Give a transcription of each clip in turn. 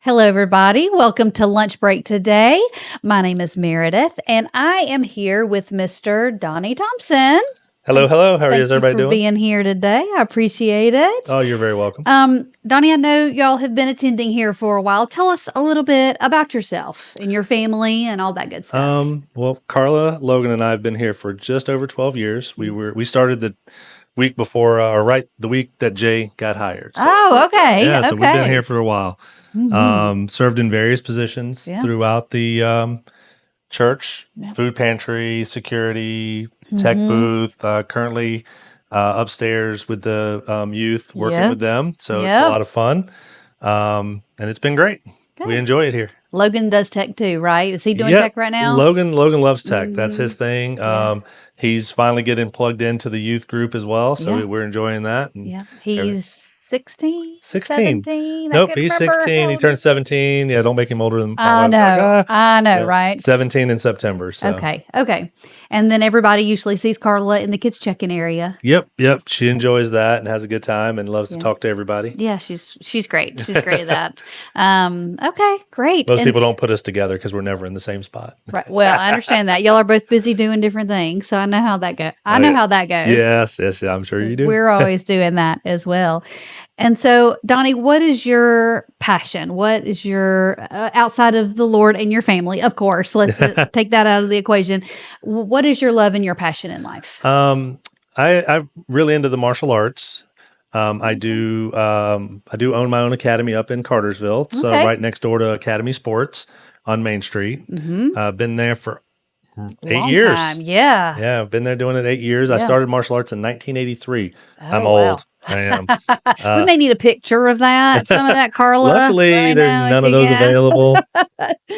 Hello, everybody. Welcome to Lunch Break today. My name is Meredith, and I am here with Mr. Donny Thompson. Hello, hello. How Thank is you everybody for doing? being here today. I appreciate it. Oh, you're very welcome. Donny, I know y'all have been attending here for a while. Tell us a little bit about yourself and your family and all that good stuff. Well, Carla, Logan, and I have been here for just over 12 years. We started the week before, the week that Jay got hired. So, Oh, okay. yeah, so we've been Okay. here for a while. Served in various positions Yeah. throughout the church, Yeah. food pantry, security, tech booth. Currently upstairs with the youth, working Yep. with them. So it's a Yep. lot of fun, and it's been great. We Good. enjoy it here. Logan does tech too, right? Is he doing Yep. tech right now? Logan loves tech. That's his thing. Yeah. He's finally getting plugged into the youth group as well, so Yeah. we're enjoying that. And Yeah. He's 16, 16. 17. I Nope, couldn't he's remember 16. how He old turned 17. Yeah, don't make him older than I my wife's like, know, yeah, right? 17 in September. So. Okay. And then everybody usually sees Carla in the kids check-in area. Yep. She enjoys that and has a good time and loves to talk to everybody. Yeah, she's great. She's great at that. Okay, great. Most And people don't put us together because we're never in the same spot. right. Well, I understand that. Y'all are both busy doing different things, so I know how that goes. I know how that goes. Yes, I'm sure you do. We're always doing that as well. And so, Donny, what is your passion? What is your, outside of the Lord and your family, of course, let's take that out of the equation. What is your love and your passion in life? I'm really into the martial arts. I do own my own academy up in Cartersville, so Okay. right next door to Academy Sports on Main Street. Been there for 8 Long years. time. Yeah. Yeah, I've been there doing it 8 years. I Yeah. started martial arts in 1983. I'm Oh, wow. old. I am. We may need a picture of that, some of that, Carla. Luckily, Let me know there's if none you of those can. available.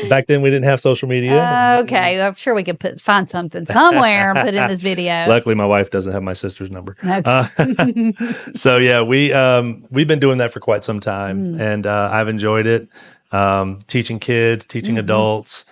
Back then, we didn't have social media. Okay, I'm sure we could find something somewhere and put in this video. Luckily, my wife doesn't have my sister's number. Okay. So yeah, we've been doing that for quite some time, and I've enjoyed it. Teaching kids, teaching adults,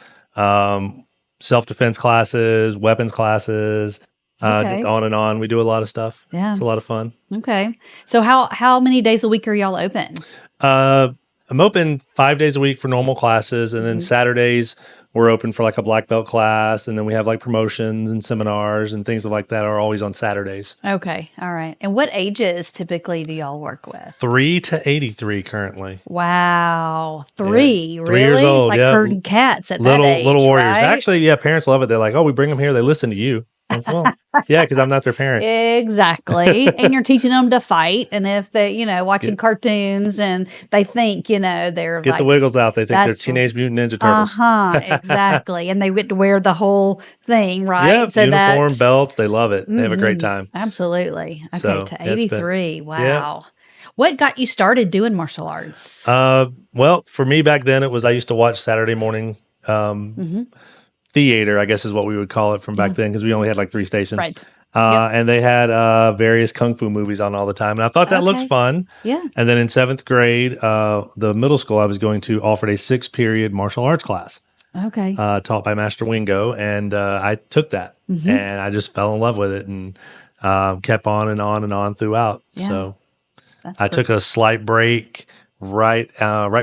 self-defense classes, weapons classes, Okay. just on and on. We do a lot of stuff. Yeah. It's a lot of fun. Okay. So how many days a week are y'all open? I'm open 5 days a week for normal classes, and then Saturdays we're open for like a black belt class, and then we have like promotions and seminars and things like that are always on Saturdays. Okay. All right. And what ages typically do y'all work with? 3 to 83 currently. Wow. 3, Yeah. 3 really? years old, It's like yeah. herding cats at Little that age, warriors. right? Actually, yeah, parents love it. They're like, oh, we bring them here. They listen to you. Like, well, yeah, because I'm not their parent. Exactly. And you're teaching them to fight. And if they, watching cartoons and they think, they're Get like, the wiggles out. They think they're that's- Teenage Mutant Ninja Turtles. Exactly. And they get to wear the whole thing, right? Yep, uniform, that's- belts. They love it. They have a great time. Absolutely. Okay, So, to yeah, it's been- 83. Wow. What got you started doing martial arts? Well, for me back then, it was I used to watch Saturday morning theater, I guess is what we would call it from back then, because we only had like 3 stations. Right. And they had various kung fu movies on all the time. And I thought that Okay. looked fun. Yeah. And then in 7th grade, the middle school I was going to offered a 6-period martial arts class Okay. taught by Master Wingo. And I took that and I just fell in love with it and kept on and on and on throughout. Yeah. So That's I took a slight break right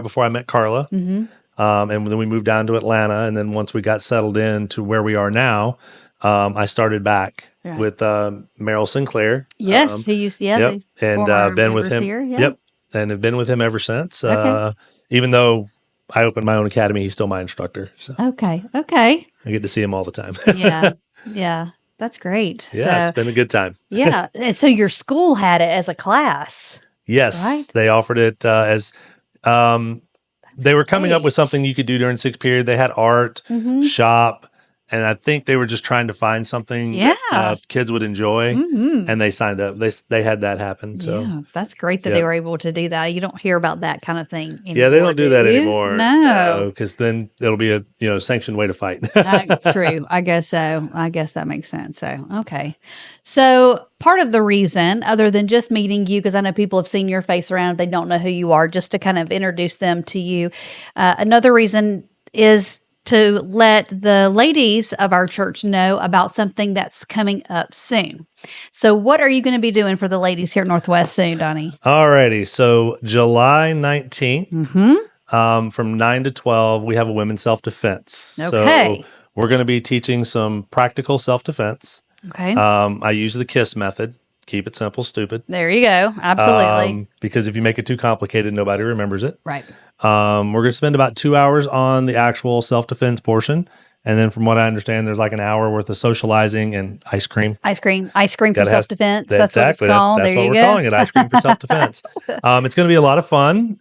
before I met Carla. And then we moved down to Atlanta. And then once we got settled in to where we are now, I started back with Merrill Sinclair. Yes, he used Yep. And been with him. Here, yeah. Yep. And have been with him ever since. Okay. Even though I opened my own academy, he's still my instructor. So Okay. I get to see him all the time. Yeah. That's great. Yeah, it's been a good time. Yeah. And so your school had it as a class. Yes. Right? They offered it as they were coming up with great. something you could do during 6th period. They had art, shop, and I think they were just trying to find something that kids would enjoy, and they signed up. They had that happen. So Yeah, that's great that they were able to do that. You don't hear about that kind of thing anymore. yeah, they don't do that you? anymore. No. because then it'll be a sanctioned way to fight. True. I guess so. I guess that makes sense. So, okay. So, part of the reason, other than just meeting you, because I know people have seen your face around, they don't know who you are, just to kind of introduce them to you. Another reason is to let the ladies of our church know about something that's coming up soon. So, what are you going to be doing for the ladies here at Northwest soon, Donny? Alrighty, so July 19th, from 9 to 12, we have a women's self-defense. Okay. So we're going to be teaching some practical self-defense. Okay. I use the KISS method. Keep it simple, stupid. There you go. Absolutely. Because if you make it too complicated, nobody remembers it. Right. We're going to spend about 2 hours on the actual self-defense portion. And then from what I understand, there's like an hour worth of socializing and ice cream. Ice cream for self-defense. That's exactly. what it's called. That's there what you we're go. calling it, ice cream for self-defense. It's going to be a lot of fun.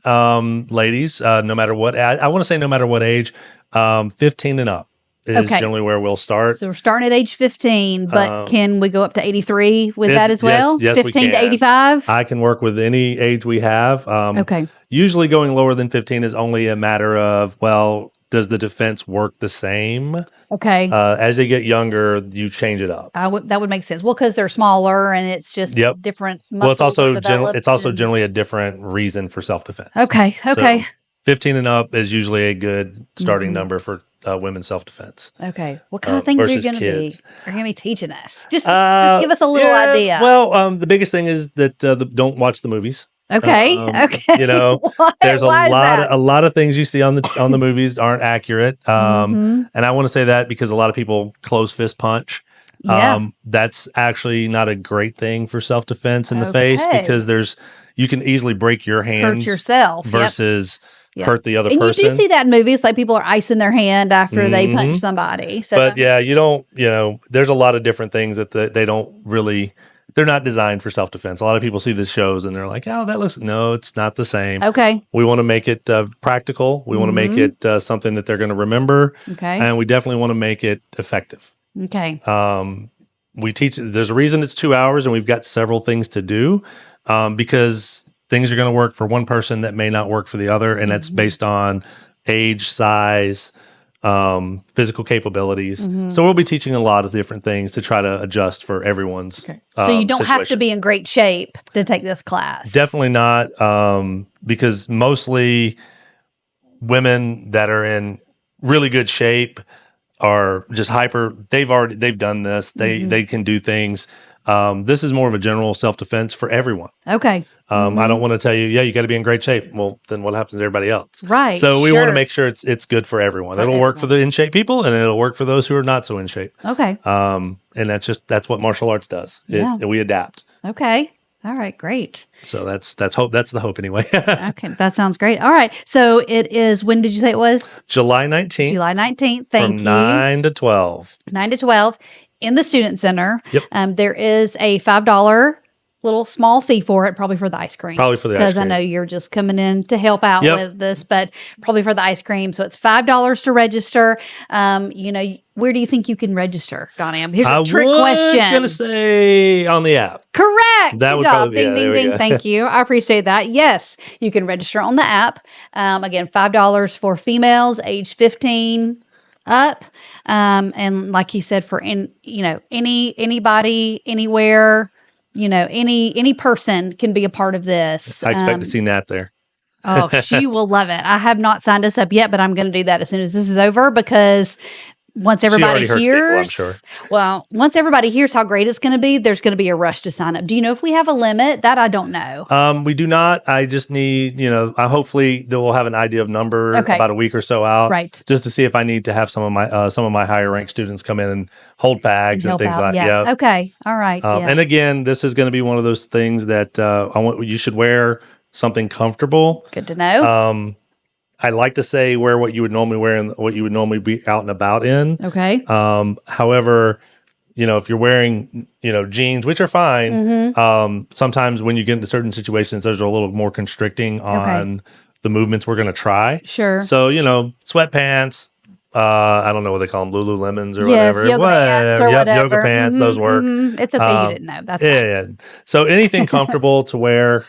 Ladies, no matter what, I want to say no matter what age, 15 and up is generally where we'll start. So we're starting at age 15, but can we go up to 83 with that as well? Yes, 15 we can. to 85? I can work with any age we have. Okay. Usually going lower than 15 is only a matter of, well, does the defense work the same? Okay. As they get younger, you change it up. That would make sense. Well, because they're smaller and it's just different muscles. Well, it's also generally a different reason for self-defense. Okay. So 15 and up is usually a good starting number for women's self-defense. Okay. What kind of things are you going to be teaching us? Just give us a little idea. Well, the biggest thing is that don't watch the movies. Okay. You know, there's a lot of things you see on the movies aren't accurate. And I want to say that because a lot of people close fist punch. That's actually not a great thing for self-defense in the face because you can easily break your hand, hurt yourself versus hurt the other person. You do see that in movies, like people are icing their hand after they punch somebody. So but you don't, there's a lot of different things that they don't really. They're not designed for self-defense. A lot of people see these shows and they're like, oh, no, it's not the same. Okay. We want to make it practical. We want to make it something that they're going to remember. Okay. And we definitely want to make it effective. Okay. We teach, there's a reason it's 2 hours and we've got several things to do because things are going to work for one person that may not work for the other. And that's based on age, size, physical capabilities. So we'll be teaching a lot of different things to try to adjust for everyone's so you don't situation. have to be in great shape to take this class. Definitely not, because mostly women that are in really good shape are just they've done this. They can do things. This is more of a general self-defense for everyone. Okay. I don't want to tell you, you got to be in great shape. Well, then what happens to everybody else? Right. So we want to make sure it's good for everyone. It'll work for the in shape people and it'll work for those who are not so in shape. Okay. And that's what martial arts does. We adapt. Okay. All right, great. So that's hope. That's the hope anyway. Okay, that sounds great. All right. So it is, when did you say it was? July 19th. July 19th. Thank you. From 9 to 12. 9 to 12 in the Student Center. Yep. There is a $5 little small fee for it, probably for the ice cream. Probably for the ice cream. Because I know you're just coming in to help out with this, but probably for the ice cream. So it's $5 to register. Where do you think you can register, Donny? Here's a trick question. I'm going to say on the app. Correct. That Good would job. probably, Ding, ding, ding. Thank you. I appreciate that. Yes, you can register on the app. Again, $5 for females age 15 up. And like he said, for anybody, anywhere, any person can be a part of this. I expect to see Nat there. Oh, she will love it. I have not signed us up yet, but I'm going to do that as soon as this is over because once everybody hears, people, I'm sure. Well, once everybody hears how great it's going to be, there's going to be a rush to sign up. Do you know if we have a limit? That I don't know. We do not. I just need, hopefully we'll have an idea of number about a week or so out, right? Just to see if I need to have some of my higher ranked students come in and hold bags and things like that. Yeah. Okay. All right. And again, this is going to be one of those things that you should wear something comfortable. Good to know. I like to say wear what you would normally wear and what you would normally be out and about in. Okay. However, if you're wearing, jeans, which are fine, sometimes when you get into certain situations, those are a little more constricting on the movements we're going to try. Sure. So, sweatpants, I don't know what they call them, Lululemons or whatever. Yoga pants or whatever. Yoga pants, those work. It's okay you didn't know. That's fine. Yeah. So anything comfortable to wear.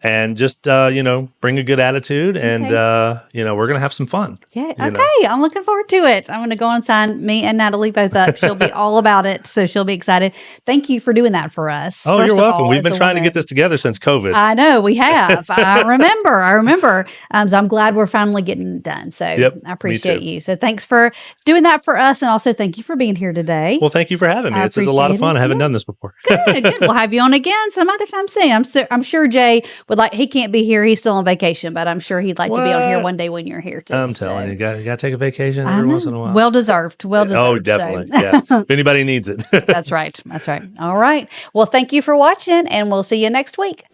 And just, bring a good attitude and, we're going to have some fun. Yeah. Okay. I'm looking forward to it. I'm going to go and sign me and Natalie both up. She'll be all about it. So she'll be excited. Thank you for doing that for us. Oh, you're welcome. We've been trying to get this together since COVID. I know we have. I remember. So I'm glad we're finally getting it done. So I appreciate you. So thanks for doing that for us. And also thank you for being here today. Well, thank you for having me. This is a lot of fun. I haven't done this before. Good. We'll have you on again some other time soon. I'm sure Jay would like. He can't be here; he's still on vacation, but I'm sure he'd like to be on here What? one day when you're here too. I'm telling you, got to take a vacation every once in a while. Well deserved. Well deserved. Oh, definitely. Yeah. If anybody needs it. That's right. That's right. All right. Well, thank you for watching, and we'll see you next week.